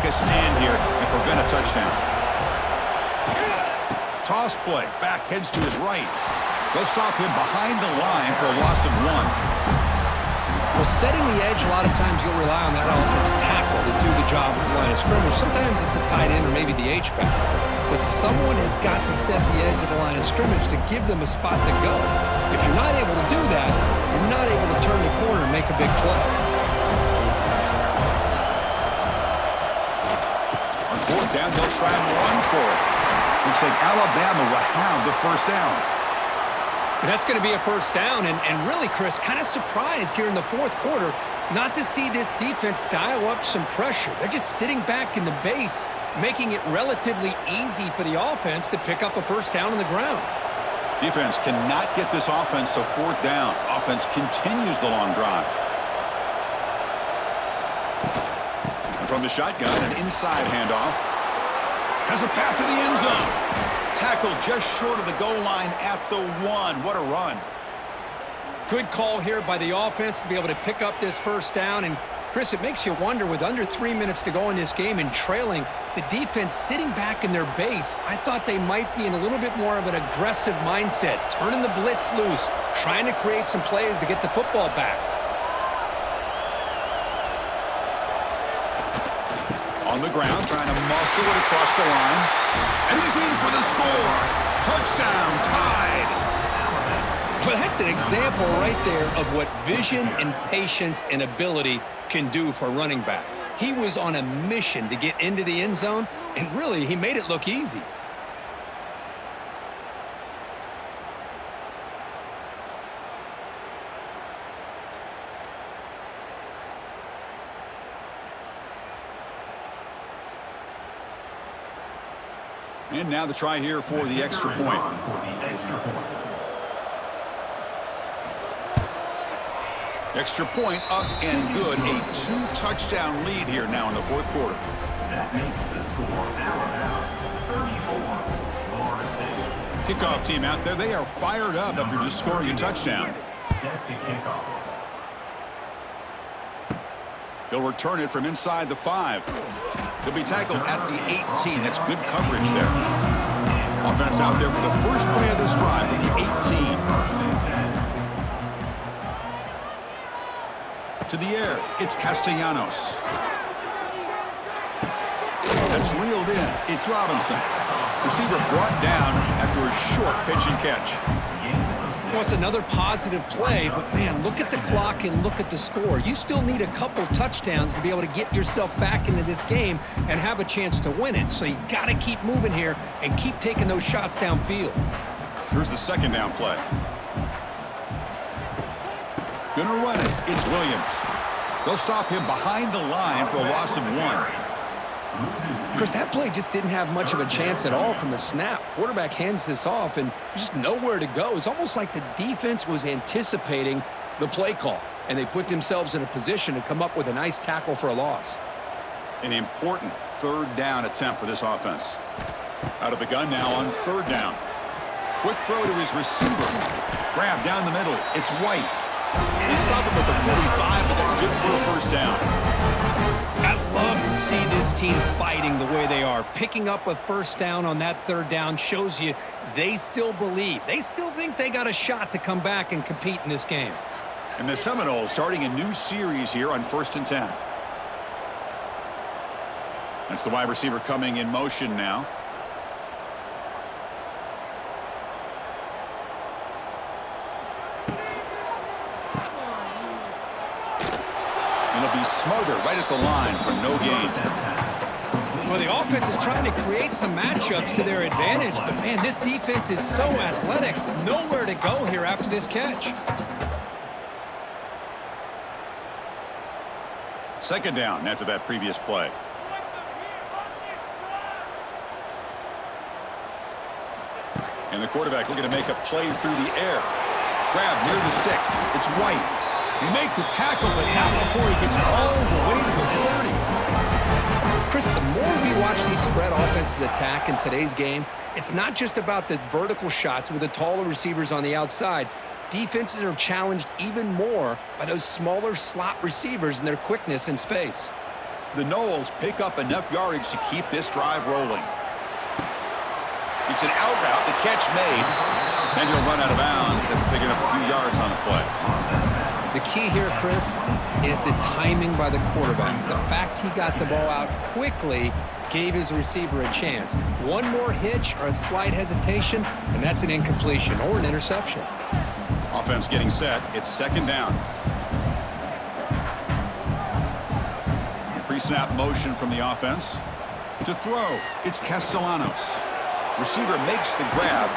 a stand here and prevent a touchdown. Toss play. Back heads to his right. They'll stop him behind the line for a loss of 1. Well, setting the edge, a lot of times you'll rely on that offensive tackle to do the job at the line of scrimmage. Sometimes it's a tight end or maybe the H-back. But someone has got to set the edge of the line of scrimmage to give them a spot to go. If you're not able to do that, you're not able to turn the corner and make a big play. On 4th down, they'll try and run for it. Looks like Alabama will have the first down. And that's going to be a first down, and really, Chris, kind of surprised here in the 4th quarter not to see this defense dial up some pressure. They're just sitting back in the base, making it relatively easy for the offense to pick up a first down on the ground. Defense cannot get this offense to 4th down. Offense continues the long drive. And from the shotgun, an inside handoff. Has a path to the end zone. Tackle just short of the goal line at the 1. What a run. Good call here by the offense to be able to pick up this first down. And, Chris, it makes you wonder, with under 3 minutes to go in this game and trailing, the defense sitting back in their base, I thought they might be in a little bit more of an aggressive mindset, turning the blitz loose, trying to create some plays to get the football back. On the ground, trying to muscle it across the line. And he's in for the score. Touchdown, tied. Well, that's an example right there of what vision and patience and ability can do for a running back. He was on a mission to get into the end zone, and really, he made it look easy. And now the try here for the extra point. Extra point up and good. A 2-touchdown lead here now in the 4th quarter. That makes the score Alabama 34, Florida State. Kickoff team out there. They are fired up after just scoring a touchdown. Set to kickoff. He'll return it from inside the 5. He'll be tackled at the 18. That's good coverage there. Offense out there for the first play of this drive from the 18. To the air, it's Castellanos. That's reeled in. It's Robinson. Receiver brought down after a short pitch and catch. Well, it's another positive play, but, man, look at the clock and look at the score. You still need a couple touchdowns to be able to get yourself back into this game and have a chance to win it. So you got to keep moving here and keep taking those shots downfield. Here's the 2nd down play. Gonna run it. It's Williams. They'll stop him behind the line for a loss of 1. Chris, that play just didn't have much of a chance at all from the snap. Quarterback hands this off, and just nowhere to go. It's almost like the defense was anticipating the play call, and they put themselves in a position to come up with a nice tackle for a loss. An important 3rd down attempt for this offense. Out of the gun now on 3rd down. Quick throw to his receiver. Grab down the middle. It's White. They stop him at the 45, but that's good for a first down. I love to see this team fighting the way they are. Picking up a first down on that 3rd down shows you they still believe. They still think they got a shot to come back and compete in this game. And the Seminoles starting a new series here on 1st and 10. That's the wide receiver coming in motion now. And it'll be smothered right at the line for no gain. Well, the offense is trying to create some matchups to their advantage, but, man, this defense is so athletic. Nowhere to go here after this catch. 2nd down after that previous play. And the quarterback looking to make a play through the air. Grab near the sticks. It's White. They make the tackle, but not before he gets all the way to the 30. Chris, the more we watch these spread offenses attack in today's game, it's not just about the vertical shots with the taller receivers on the outside. Defenses are challenged even more by those smaller slot receivers and their quickness in space. The Noles pick up enough yardage to keep this drive rolling. It's an out route, the catch made, and he'll run out of bounds after picking up a few yards on the play. The key here, Chris, is the timing by the quarterback. The fact he got the ball out quickly gave his receiver a chance. One more hitch or a slight hesitation, and that's an incompletion or an interception. Offense getting set. It's second down. Pre-snap motion from the offense. To throw, it's Castellanos. Receiver makes the grab.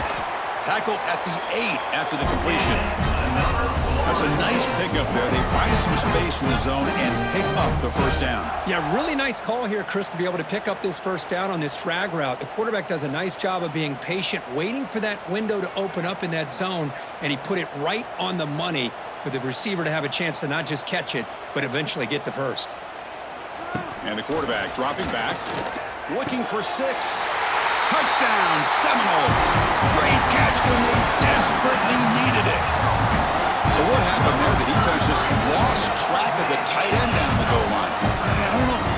Tackled at the 8 after the completion. That's a nice pickup there. They find some space in the zone and pick up the first down. Yeah, really nice call here, Chris, to be able to pick up this first down on this drag route. The quarterback does a nice job of being patient, waiting for that window to open up in that zone, and he put it right on the money for the receiver to have a chance to not just catch it, but eventually get the first. And the quarterback dropping back, looking for 6. Touchdown, Seminoles. Great catch when they desperately needed it. So what happened there? The defense just lost track of the tight end down the goal line.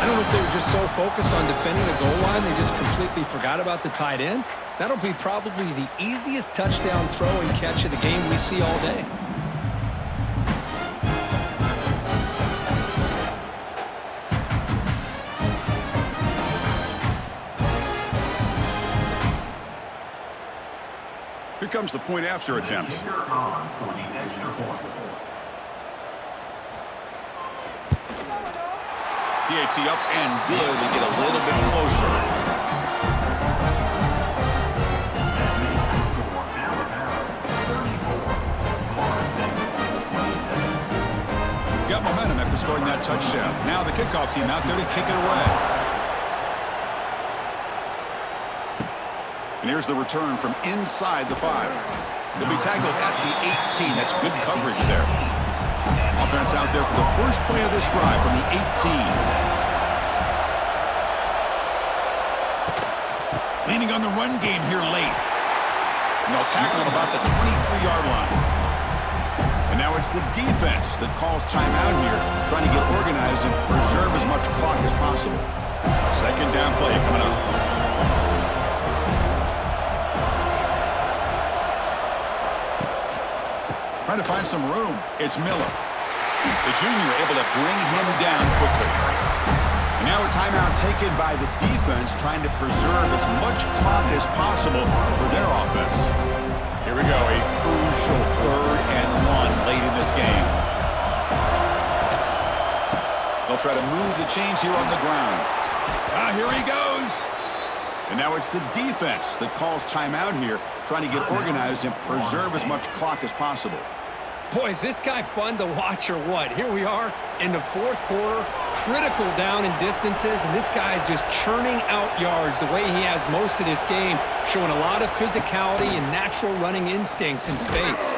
I don't know if they were just so focused on defending the goal line, they just completely forgot about the tight end. That'll be probably the easiest touchdown throw and catch of the game we see all day. Here comes the point after attempt. PAT up and good. They get a little bit closer. Got momentum after scoring that touchdown. Now the kickoff team out there to kick it away. And here's the return from inside the 5. They'll be tackled at the 18. That's good coverage there. Offense out there for the first play of this drive from the 18. Leaning on the run game here late. And they'll tackle at about the 23-yard line. And now it's the defense that calls timeout here, trying to get organized and preserve as much clock as possible. Second down play coming up. Trying to find some room. It's Miller. The junior able to bring him down quickly. And now a timeout taken by the defense, trying to preserve as much clock as possible for their offense. Here we go, a crucial 3rd and 1 late in this game. They'll try to move the chains here on the ground. Here he goes. And now it's the defense that calls timeout here, trying to get organized and preserve as much clock as possible. Boy, is this guy fun to watch or what? Here we are in the 4th quarter, critical down in distances, and this guy is just churning out yards the way he has most of this game, showing a lot of physicality and natural running instincts in space.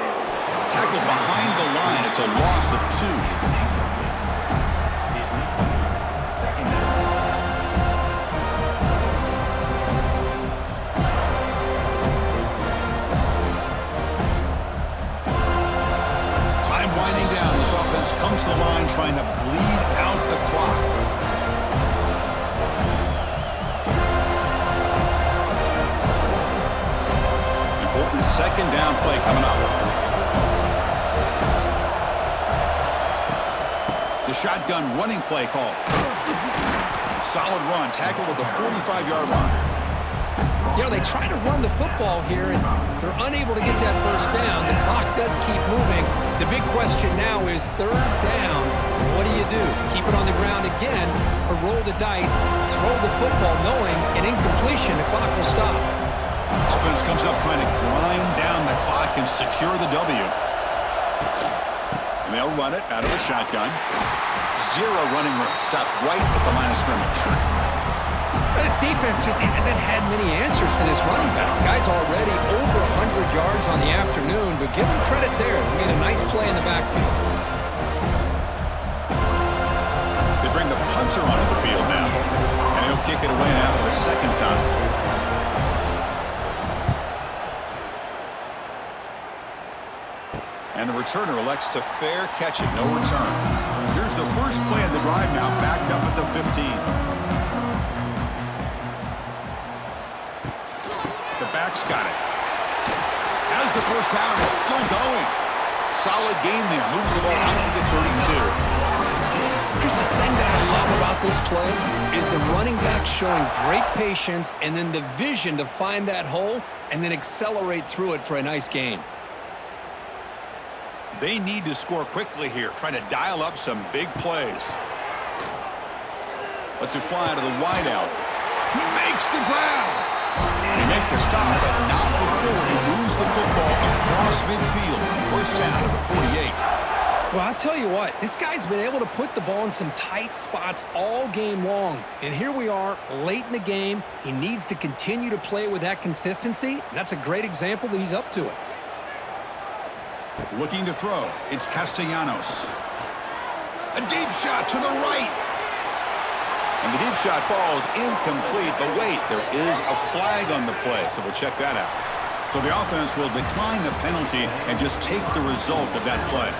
Tackled behind the line. It's a loss of 2. Comes to the line trying to bleed out the clock. Important second down play coming up. The shotgun running play call. Solid run, tackled at the 45-yard line. You know, they try to run the football here, and they're unable to get that first down. The clock does keep moving. The big question now is 3rd down. What do you do? Keep it on the ground again, or roll the dice, throw the football, knowing an incompletion, the clock will stop. Offense comes up trying to grind down the clock and secure the W. And they'll run it out of the shotgun. 0 running room. Stop right at the line of scrimmage. This defense just hasn't had many answers for this running back. Guy's already over 100 yards on the afternoon, but give him credit there. They made a nice play in the backfield. They bring the punter onto the field now, and he'll kick it away now for the 2nd time. And the returner elects to fair catch it, no return. Here's the first play of the drive now, backed up at the 15. The back's got it. Has the first down, is still going. Solid gain there, moves the ball out to the 32. Here's the thing that I love about this play is the running back showing great patience and then the vision to find that hole and then accelerate through it for a nice gain. They need to score quickly here, trying to dial up some big plays. Lets it fly out of the wideout. He makes the grab. They make the stop, but not before he moves the football across midfield. First down to the 48. Well, I'll tell you what, this guy's been able to put the ball in some tight spots all game long. And here we are, late in the game. He needs to continue to play with that consistency. And that's a great example that he's up to it. Looking to throw, it's Castellanos. A deep shot to the right. And the deep shot falls incomplete, but wait, there is a flag on the play, so we'll check that out. So the offense will decline the penalty and just take the result of that play.